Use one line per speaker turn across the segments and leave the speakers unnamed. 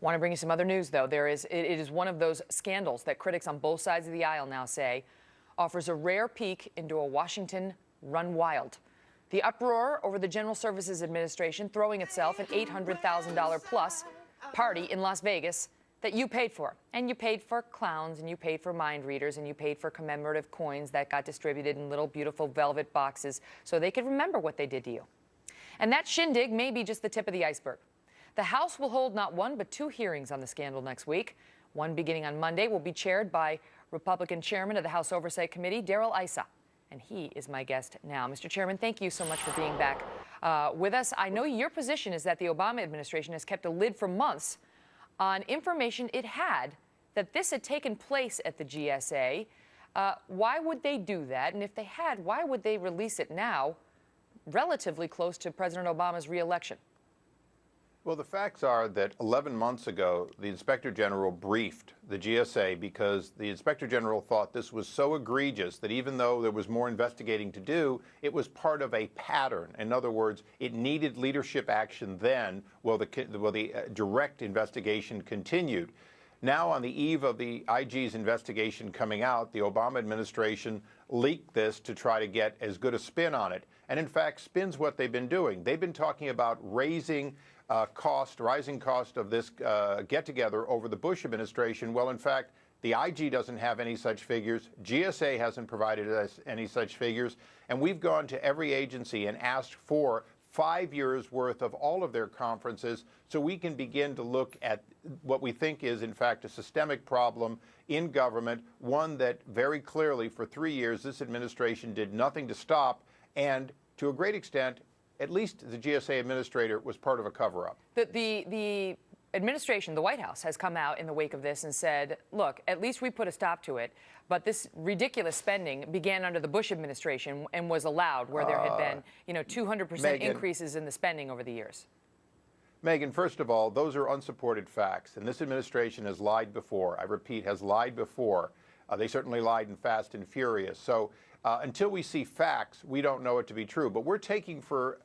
Want to bring you some other news, though. It is one of those scandals that critics on both sides of the aisle now say offers a rare peek into a Washington run wild. The uproar over the General Services Administration throwing itself an $800,000 plus party in Las Vegas that you paid for. And you paid for clowns, and you paid for mind readers, and you paid for commemorative coins that got distributed in little beautiful velvet boxes so they could remember what they did to you. And that shindig may be just the tip of the iceberg. The House will hold not one but two hearings on the scandal next week. One beginning on Monday will be chaired by Republican Chairman of the House Oversight Committee, Darrell Issa. And he is my guest now. Mr. Chairman, thank you so much for being back with us. I know your position is that the Obama administration has kept a lid for months on information it had that this had taken place at the GSA. Why would they do that? And if they had, why would they release it now, relatively close to President Obama's re-election?
Well, the facts are that 11 months ago, the Inspector General briefed the GSA because the Inspector General thought this was so egregious that even though there was more investigating to do, it was part of a pattern. In other words, it needed leadership action then while the direct investigation continued. Now, on the eve of the IG's investigation coming out, the Obama administration leaked this to try to get as good a spin on it. And in fact, spin's what they've been doing. They've been talking about rising cost of this get-together over the Bush administration. Well, in fact, the IG doesn't have any such figures. GSA hasn't provided us any such figures. And we've gone to every agency and asked for 5 years' worth of all of their conferences so we can begin to look at what we think is, in fact, a systemic problem in government, one that very clearly for 3 years this administration did nothing to stop, and to a great extent, at least the GSA administrator was part of a cover-up.
The administration, the White House, has come out in the wake of this and said, look, at least we put a stop to it, but this ridiculous spending began under the Bush administration and was allowed where there had been, 200% increases in the spending over the years.
Megyn, first of all, those are unsupported facts, and this administration has lied before. I repeat, has lied before. They certainly lied in Fast and Furious. So until we see facts, we don't know it to be true. But we're taking for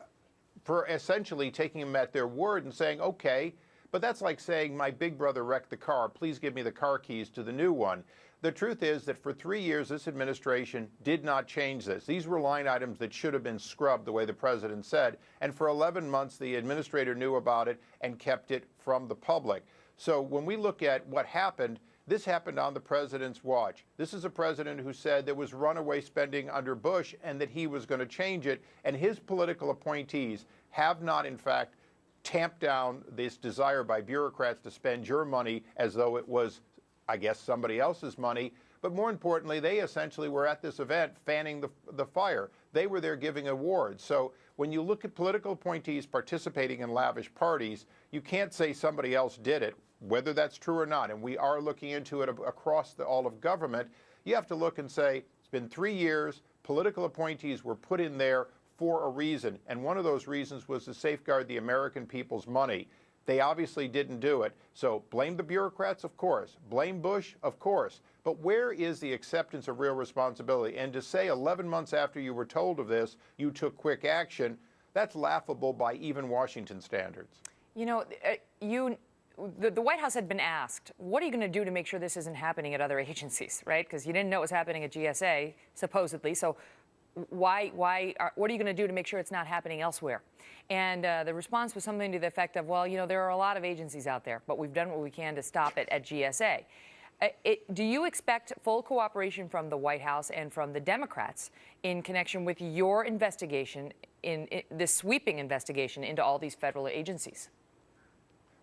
essentially taking them at their word and saying, okay, but that's like saying my big brother wrecked the car. Please give me the car keys to the new one. The truth is that for 3 years, this administration did not change this. These were line items that should have been scrubbed the way the president said. And for 11 months, the administrator knew about it and kept it from the public. So when we look at what happened, this happened on the president's watch. This is a president who said there was runaway spending under Bush and that he was going to change it. And his political appointees have not, in fact, tamped down this desire by bureaucrats to spend your money as though it was, I guess, somebody else's money. But more importantly, they essentially were at this event fanning the fire. They were there giving awards. So when you look at political appointees participating in lavish parties, you can't say somebody else did it, whether that's true or not. And we are looking into it across all of government. You have to look and say, it's been 3 years, political appointees were put in there for a reason. And one of those reasons was to safeguard the American people's money. They obviously didn't do it. So blame the bureaucrats, of course. Blame Bush, of course. But where is the acceptance of real responsibility? And to say 11 months after you were told of this, you took quick action, that's laughable by even Washington standards.
The White House had been asked, what are you going to do to make sure this isn't happening at other agencies, right? Because you didn't know it was happening at GSA, supposedly. So what are you going to do to make sure it's not happening elsewhere? And the response was something to the effect of, well, there are a lot of agencies out there, but we've done what we can to stop it at GSA. Do you expect full cooperation from the White House and from the Democrats in connection with your investigation, in this sweeping investigation into all these federal agencies?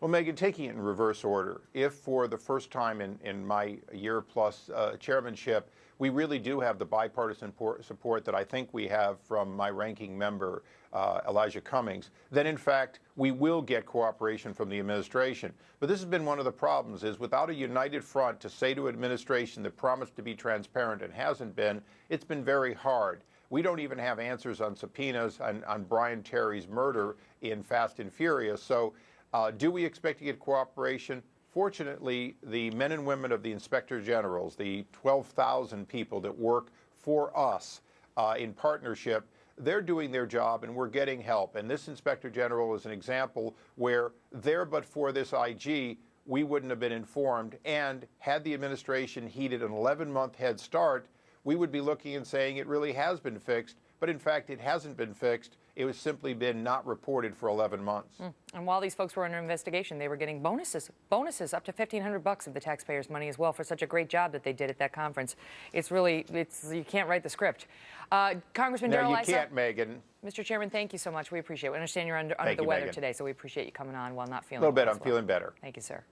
Well, Megyn, taking it in reverse order, if for the first time in my year-plus chairmanship, we really do have the bipartisan support that I think we have from my ranking member, Elijah Cummings, then in fact we will get cooperation from the administration. But this has been one of the problems, is without a united front to say to administration that promised to be transparent and hasn't been, it's been very hard. We don't even have answers on subpoenas on Brian Terry's murder in Fast and Furious. So do we expect to get cooperation? Fortunately, the men and women of the Inspector Generals, the 12,000 people that work for us in partnership, they're doing their job and we're getting help. And this Inspector General is an example where there but for this IG, we wouldn't have been informed. And had the administration heeded an 11-month head start, we would be looking and saying it really has been fixed. But in fact, it hasn't been fixed. It was simply been not reported for 11 months.
And while these folks were under investigation, they were getting bonuses up to $1,500 of the taxpayers' money as well for such a great job that they did at that conference. It's really, you can't write the script. Congressman Darrell Issa.
No, you can't, Megyn.
Mr. Chairman, thank you so much. We appreciate it. We understand you're under the weather today, so we appreciate you coming on while not feeling
a little bit.
well.
I'm feeling better.
Thank you, sir.